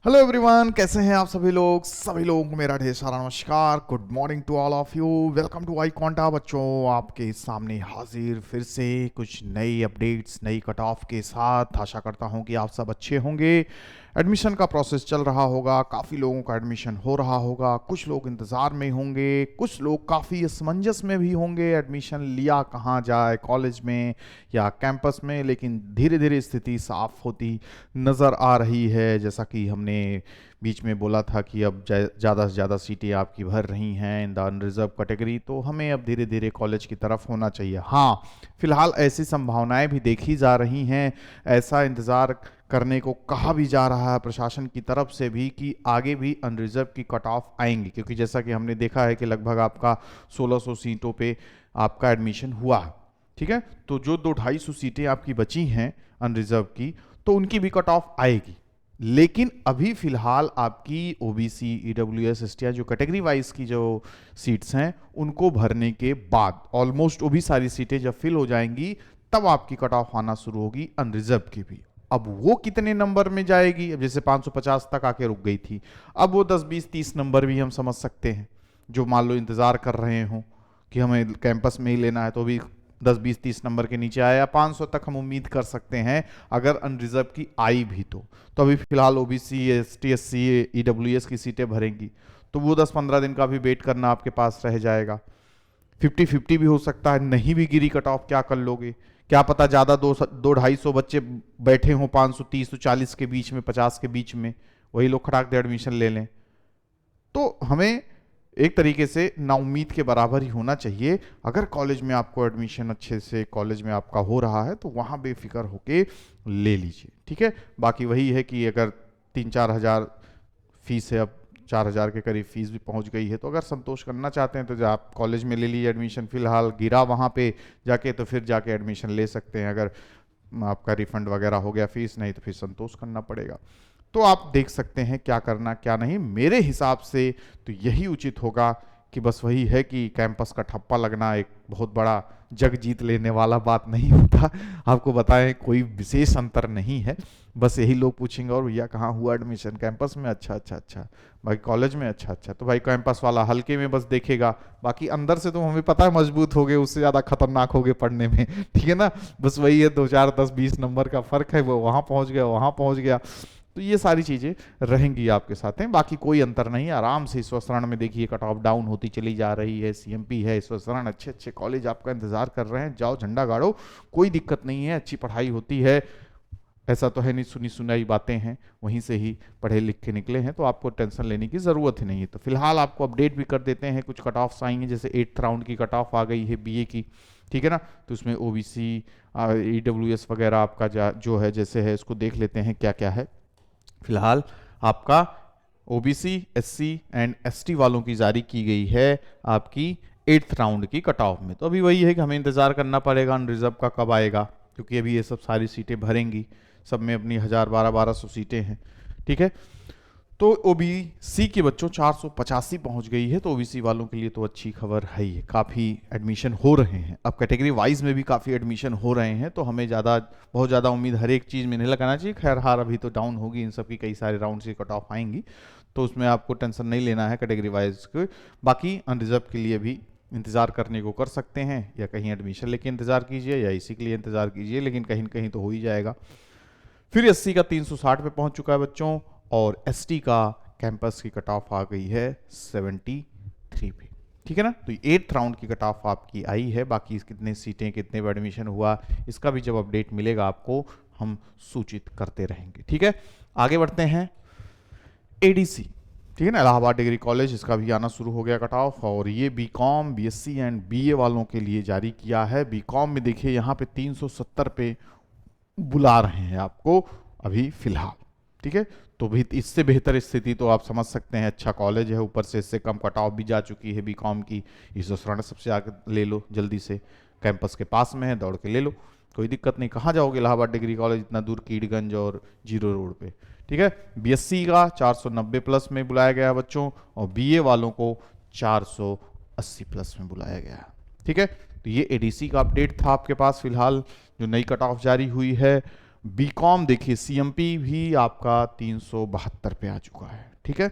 Hello everyone, कैसे हैं आप सभी लोगों को मेरा ढेर सारा नमस्कार। Good morning to all of you. Welcome to iQuanta. बच्चों, आपके सामने हाजिर फिर से कुछ नई अपडेट्स, नई कट ऑफ के साथ। आशा करता हूं कि आप सब अच्छे होंगे। एडमिशन का प्रोसेस चल रहा होगा, काफ़ी लोगों का एडमिशन हो रहा होगा, कुछ लोग इंतज़ार में होंगे, कुछ लोग काफ़ी असमंजस में भी होंगे एडमिशन लिया कहाँ जाए, कॉलेज में या कैंपस में। लेकिन धीरे धीरे स्थिति साफ होती नज़र आ रही है। जैसा कि हमने बीच में बोला था कि अब ज़्यादा से ज़्यादा सीटें आपकी भर रही हैं इन द अनरिजर्व कैटेगरी, तो हमें अब धीरे धीरे कॉलेज की तरफ होना चाहिए। हाँ, फिलहाल ऐसी संभावनाएं भी देखी जा रही हैं, ऐसा इंतज़ार करने को कहा भी जा रहा है प्रशासन की तरफ से भी कि आगे भी अनरिजर्व की कट ऑफ आएंगी, क्योंकि जैसा कि हमने देखा है कि लगभग आपका 1600 सीटों पे आपका एडमिशन हुआ है। ठीक है, तो जो 200-250 सीटें आपकी बची हैं अनरिजर्व की, तो उनकी भी कट ऑफ आएगी। लेकिन अभी फिलहाल आपकी ओबीसी, ईडब्ल्यूएस, एसटी जो कैटेगरी वाइज की जो सीट्स हैं उनको भरने के बाद ऑलमोस्ट वो भी सारी सीटें जब फिल हो जाएंगी तब आपकी कट ऑफ आना शुरू होगी अनरिजर्व की भी। अब वो कितने नंबर में जाएगी? अब जैसे 550 तक आके रुक गई थी, अब वो 10, 20, 30 नंबर भी हम समझ सकते हैं। जो मान लो इंतजार कर रहे हो कि हमें कैंपस में ही लेना है, तो भी 10, 20, 30 नंबर के नीचे आया, 500 तक हम उम्मीद कर सकते हैं अगर अनरिजर्व की आई भी तो अभी फिलहाल ओबीसी, एसटी, एससी, ईडब्ल्यूएस की सीटें भरेंगी, तो वो 10-15 दिन का भी वेट करना आपके पास रह जाएगा। 50-50 भी हो सकता है, नहीं भी गिरी कट ऑफ, क्या कर लोगे? क्या पता ज़्यादा 200-250 बच्चे बैठे हों 530-40 के बीच में, 50 के बीच में, वही लोग खटाक दे एडमिशन ले लें। तो हमें एक तरीके से नाउम्मीद के बराबर ही होना चाहिए। अगर कॉलेज में आपको एडमिशन अच्छे से कॉलेज में आपका हो रहा है तो वहाँ बेफिक्र होके ले लीजिए। ठीक है, बाकी वही है कि अगर 3-4 हज़ार फीस है, अब 4 हज़ार के करीब फीस भी पहुंच गई है, तो अगर संतोष करना चाहते हैं तो आप कॉलेज में ले लीजिए एडमिशन। फिलहाल गिरा वहाँ पे जाके, तो फिर जाके एडमिशन ले सकते हैं। अगर आपका रिफंड वगैरह हो गया फीस, नहीं तो फिर संतोष करना पड़ेगा। तो आप देख सकते हैं क्या करना क्या नहीं। मेरे हिसाब से तो यही उचित होगा कि बस वही है कि कैंपस का ठप्पा लगना एक बहुत बड़ा जग जीत लेने वाला बात नहीं होता। आपको बताएं, कोई विशेष अंतर नहीं है। बस यही लोग पूछेंगे, और भैया कहाँ हुआ एडमिशन? कैंपस में? अच्छा अच्छा अच्छा। भाई कॉलेज में? अच्छा अच्छा। तो भाई कैंपस वाला हल्के में बस देखेगा, बाकी अंदर से तो हमें पता है मजबूत हो गए, उससे ज़्यादा खतरनाक हो गए पढ़ने में। ठीक है ना, बस वही है, 2, 4, 10, 20 नंबर का फर्क है, वो वहाँ पहुँच गया, वहाँ पहुँच गया। तो ये सारी चीज़ें रहेंगी आपके साथ हैं, बाकी कोई अंतर नहीं। आराम से इस वसरण में देखिए कट ऑफ डाउन होती चली जा रही है। सीएमपी है इस वसरण, अच्छे अच्छे कॉलेज आपका इंतजार कर रहे हैं, जाओ झंडा गाड़ो, कोई दिक्कत नहीं है, अच्छी पढ़ाई होती है। ऐसा तो है नहीं सुनी सुनाई बातें हैं, वहीं से ही पढ़े लिख के निकले हैं, तो आपको टेंशन लेने की ज़रूरत ही नहीं है। तो फिलहाल आपको अपडेट भी कर देते हैं, कुछ कट ऑफ्स आएंगे, जैसे 8th राउंड की कट ऑफ आ गई है बीए की। ठीक है ना, तो उसमें ओबीसी, ईडब्ल्यूएस वगैरह आपका जो है जैसे है, इसको देख लेते हैं क्या क्या है। फिलहाल आपका ओबीसी, एससी एंड एसटी वालों की जारी की गई है आपकी 8th राउंड की कट ऑफ में। तो अभी वही है कि हमें इंतजार करना पड़ेगा अनरिजर्व का कब आएगा, क्योंकि अभी ये सब सारी सीटें भरेंगी, सब में अपनी 1000-1200 सीटें हैं। ठीक है, तो ओबीसी के बच्चों 485 पहुंच गई है, तो ओबीसी वालों के लिए तो अच्छी खबर है ही, काफ़ी एडमिशन हो रहे हैं। अब कैटेगरी वाइज में भी काफ़ी एडमिशन हो रहे हैं, तो हमें बहुत ज़्यादा उम्मीद हर एक चीज़ में नहीं लगाना चाहिए। खैर हार अभी तो डाउन होगी, इन सब की कई सारे राउंड से कट ऑफ आएंगी, तो उसमें आपको टेंशन नहीं लेना है कैटेगरी वाइज के। बाकी अनरिजर्व के लिए भी इंतज़ार करने को कर सकते हैं, या कहीं एडमिशन लेके इंतज़ार कीजिए, या इसी के लिए इंतज़ार कीजिए, लेकिन कहीं ना कहीं तो हो ही जाएगा। फिर एससी का 360 पे पहुंच चुका है बच्चों, और एसटी का कैंपस की कट ऑफ आ गई है 73 पे। ठीक है ना, तो 8th राउंड की कट ऑफ आपकी आई है। बाकी कितने सीटें, कितने एडमिशन हुआ, इसका भी जब अपडेट मिलेगा आपको हम सूचित करते रहेंगे। ठीक है, आगे बढ़ते हैं। एडीसी, ठीक है ना, इलाहाबाद डिग्री कॉलेज, इसका भी आना शुरू हो गया कट ऑफ, और ये बीकॉम, बीएससी एंड बीए वालों के लिए जारी किया है। बीकॉम में देखिए यहाँ पे 370 पे बुला रहे हैं आपको अभी फिलहाल। ठीक है, तो भी इससे बेहतर स्थिति तो आप समझ सकते हैं, अच्छा कॉलेज है, ऊपर से इससे कम कट ऑफ भी जा चुकी है बीकॉम की। इस दौरान सबसे आगे ले लो जल्दी से, कैंपस के पास में है, दौड़ के ले लो, कोई दिक्कत नहीं। कहाँ जाओगे इलाहाबाद डिग्री कॉलेज इतना दूर, कीड़गंज और जीरो रोड पे। ठीक है, बीएससी का 490 प्लस में बुलाया गया बच्चों, और बीए वालों को 480 प्लस में बुलाया गया। ठीक है, तो ये एडीसी का अपडेट था आपके पास फिलहाल, जो नई कट ऑफ जारी हुई है। बीकॉम देखिए सीएमपी भी आपका 372 पे आ चुका है। ठीक है,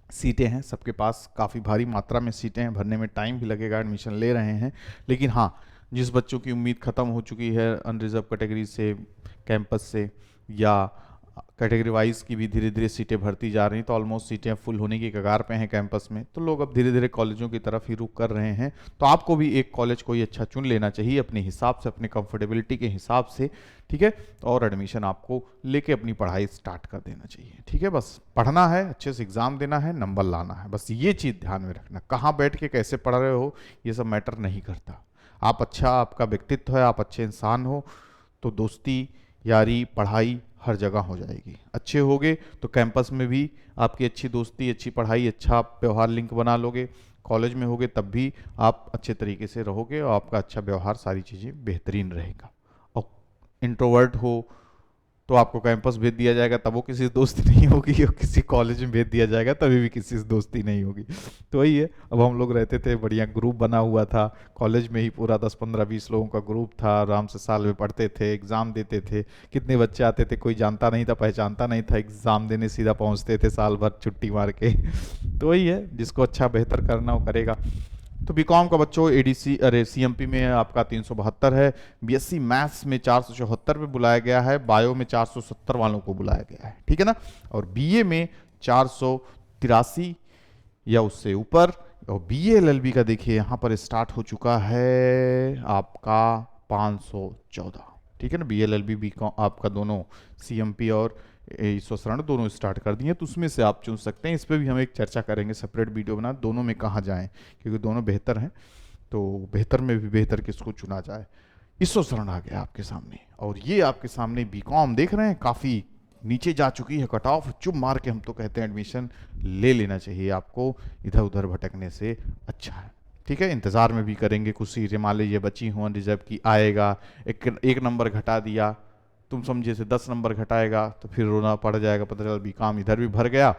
सीटें हैं सबके पास, काफ़ी भारी मात्रा में सीटें हैं, भरने में टाइम भी लगेगा, एडमिशन ले रहे हैं। लेकिन हाँ, जिस बच्चों की उम्मीद ख़त्म हो चुकी है अनरिजर्व कैटेगरी से, कैंपस से, या कैटेगरी वाइज की भी धीरे धीरे सीटें भरती जा रही हैं, तो ऑलमोस्ट सीटें फुल होने की कगार पे हैं कैंपस में, तो लोग अब धीरे धीरे कॉलेजों की तरफ ही रुख कर रहे हैं। तो आपको भी एक कॉलेज कोई अच्छा चुन लेना चाहिए अपने हिसाब से, अपने कंफर्टेबिलिटी के हिसाब से। ठीक है, और एडमिशन आपको लेके अपनी पढ़ाई स्टार्ट कर देना चाहिए। ठीक है, बस पढ़ना है, अच्छे से एग्जाम देना है, नंबर लाना है, बस ये चीज़ ध्यान में रखना। कहाँ बैठ के कैसे पढ़ रहे हो ये सब मैटर नहीं करता। आप अच्छा, आपका व्यक्तित्व है, आप अच्छे इंसान हो, तो दोस्ती यारी पढ़ाई हर जगह हो जाएगी। अच्छे होगे तो कैंपस में भी आपकी अच्छी दोस्ती, अच्छी पढ़ाई, अच्छा व्यवहार लिंक बना लोगे। कॉलेज में होगे तब भी आप अच्छे तरीके से रहोगे और आपका अच्छा व्यवहार, सारी चीज़ें बेहतरीन रहेगा। और इंट्रोवर्ट हो तो आपको कैंपस भेज दिया जाएगा तब वो किसी से दोस्ती नहीं होगी, और किसी कॉलेज में भेज दिया जाएगा तभी भी किसी से दोस्ती नहीं होगी। तो वही है, अब हम लोग रहते थे, बढ़िया ग्रुप बना हुआ था कॉलेज में ही, पूरा 10 15 20 लोगों का ग्रुप था, आराम से साल में पढ़ते थे, एग्ज़ाम देते थे। कितने बच्चे आते थे, कोई जानता नहीं था, पहचानता नहीं था, एग्ज़ाम देने सीधा पहुँचते थे साल भर छुट्टी मार के। तो वही है, जिसको अच्छा बेहतर करना वो करेगा। तो बीकॉम का बच्चों एडीसी, अरे सीएमपी में आपका 372 है, बीएससी मैथ्स में 474 पे बुलाया गया है, बायो में 470 वालों को बुलाया गया है। ठीक है ना, और बीए में 483 या उससे ऊपर, और बीए एलएलबी का देखिए यहाँ पर स्टार्ट हो चुका है आपका 514। ठीक है ना, बीए एलएलबी बीकॉम आपका दोनों सीएमपी और ईश्वर शरण दोनों स्टार्ट कर दिए, तो उसमें से आप चुन सकते हैं। इस पर भी हम एक चर्चा करेंगे, सेपरेट वीडियो बना, दोनों में कहाँ जाएं, क्योंकि दोनों बेहतर हैं, तो बेहतर में भी बेहतर किसको चुना जाए। ईश्वर शरण आ गया आपके सामने, और ये आपके सामने बीकॉम देख रहे हैं, काफ़ी नीचे जा चुकी है कट ऑफ, चुप मार के हम तो कहते हैं एडमिशन ले लेना चाहिए आपको, इधर उधर भटकने से अच्छा है। ठीक है, इंतज़ार में भी करेंगे, कुछ सीटें मान लीजिए बची हुआ रिजर्व की आएगा, एक नंबर घटा दिया, तुम समझिए से 10 नंबर घटाएगा तो फिर रोना पड़ जाएगा, पता चला बीकॉम इधर भी भर गया,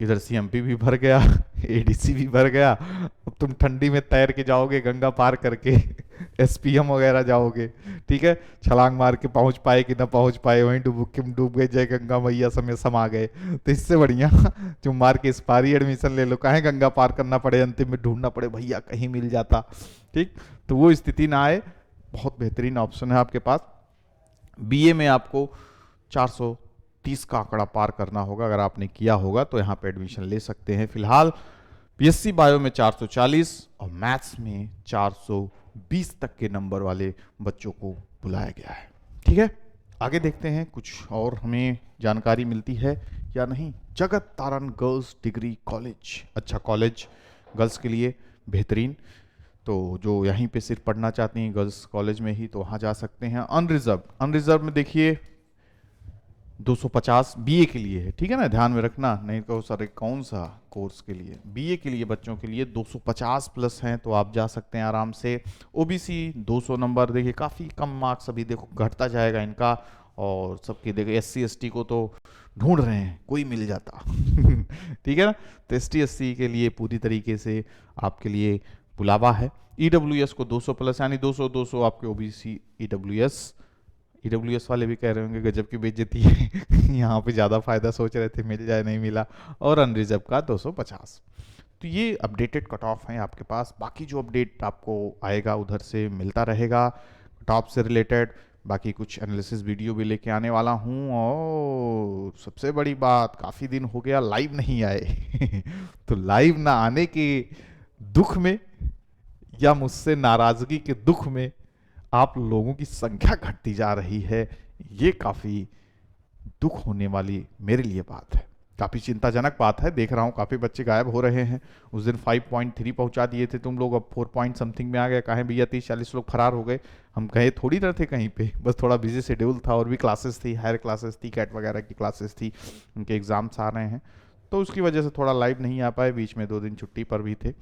इधर सीएमपी भी भर गया, एडीसी भी भर गया। अब तुम ठंडी में तैर के जाओगे गंगा पार करके, एसपीएम वगैरह जाओगे। ठीक है, छलांग मार के पहुंच पाए कि ना पहुंच पाए, वहीं डूब गए, जय गंगा मैया समय समा गए। तो इससे बढ़िया तुम मार के इस पार ही एडमिशन ले लो, काहे गंगा पार करना पड़े, अंतिम में ढूंढना पड़े, भैया कहीं मिल जाता। ठीक, तो वो स्थिति ना आए, बहुत बेहतरीन ऑप्शन है आपके पास। बीए में आपको 430 का आंकड़ा पार करना होगा, अगर आपने किया होगा तो यहाँ पे एडमिशन ले सकते हैं। फिलहाल बीएससी बायो में 440 और मैथ्स में 420 तक के नंबर वाले बच्चों को बुलाया गया है। ठीक है, आगे देखते हैं कुछ और हमें जानकारी मिलती है या नहीं। जगत तारण गर्ल्स डिग्री कॉलेज, अच्छा कॉलेज गर्ल्स के लिए बेहतरीन, तो जो यहीं पे सिर्फ पढ़ना चाहती हैं गर्ल्स कॉलेज में ही, तो वहाँ जा सकते हैं। अनरिजर्व में देखिए 250 बीए के लिए है। ठीक है ना, ध्यान में रखना, नहीं तो सर कौन सा कोर्स के लिए, बीए के लिए बच्चों के लिए 250 प्लस हैं, तो आप जा सकते हैं आराम से। ओबीसी 200 नंबर, देखिए काफ़ी कम मार्क्स अभी देखो घटता जाएगा इनका, और सबके देखो एससी एसटी को तो ढूंढ रहे हैं, कोई मिल जाता। ठीक है ना, तो एसटी एससी के लिए पूरी तरीके से आपके लिए बुलावा है। ईडब्ल्यूएस को 200 प्लस, यानी 200 आपके ओबीसी ईडब्ल्यूएस वाले भी कह रहे होंगे गजब की बेइज्जती है। यहाँ पे ज़्यादा फायदा सोच रहे थे, मिल जाए नहीं मिला। और अनरिजर्व का 250। तो ये अपडेटेड कट ऑफ हैं आपके पास, बाकी जो अपडेट आपको आएगा उधर से मिलता रहेगा कट ऑफ से रिलेटेड। बाकी कुछ एनालिसिस वीडियो भी लेके आने वाला हूँ, और सबसे बड़ी बात, काफ़ी दिन हो गया लाइव नहीं आए। तो लाइव ना आने के दुख में या मुझसे नाराजगी के दुख में आप लोगों की संख्या घटती जा रही है, ये काफ़ी दुख होने वाली मेरे लिए बात है, काफ़ी चिंताजनक बात है। देख रहा हूँ काफ़ी बच्चे गायब हो रहे हैं। उस दिन 5.3 पहुँचा दिए थे तुम लोग, अब 4 पॉइंट समथिंग में आ गए। कहें भैया 30-40 लोग फरार हो गए, हम गए थोड़ी ना थे कहीं पे, बस थोड़ा बिजी शेड्यूल था, और भी क्लासेस थी, हायर क्लासेस थी, कैट वगैरह की क्लासेस थी, उनके एग्ज़ाम्स आ रहे हैं, तो उसकी वजह से थोड़ा लाइव नहीं आ पाए। बीच में 2 दिन छुट्टी पर भी थे,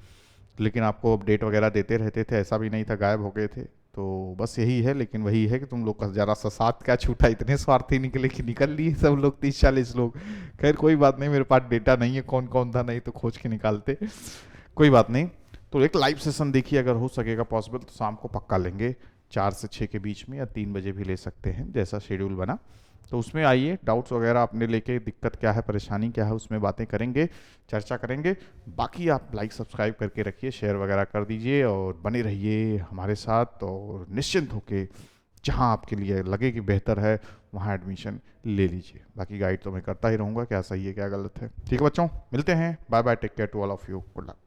लेकिन आपको अपडेट वगैरह देते रहते थे, ऐसा भी नहीं था गायब हो गए थे। तो बस यही है, लेकिन वही है कि तुम लोग का ज़रा सा साथ क्या छूटा, इतने स्वार्थी निकले कि निकल लिए सब लोग 30-40 लोग। खैर कोई बात नहीं, मेरे पास डेटा नहीं है कौन कौन था, नहीं तो खोज के निकालते, कोई बात नहीं। तो एक लाइव सेशन देखिए, अगर हो सकेगा पॉसिबल तो शाम को पक्का लेंगे, 4 से 6 के बीच में, या 3 बजे भी ले सकते हैं, जैसा शेड्यूल बना। तो उसमें आइए, डाउट्स वगैरह अपने लेके, दिक्कत क्या है, परेशानी क्या है, उसमें बातें करेंगे, चर्चा करेंगे। बाकी आप लाइक सब्सक्राइब करके रखिए, शेयर वगैरह कर दीजिए और बने रहिए हमारे साथ, और निश्चिंत होके जहाँ आपके लिए लगे कि बेहतर है वहाँ एडमिशन ले लीजिए। बाकी गाइड तो मैं करता ही रहूँगा, क्या सही है क्या गलत है। ठीक है बच्चों, मिलते हैं, bye bye, take care to all of you, good luck.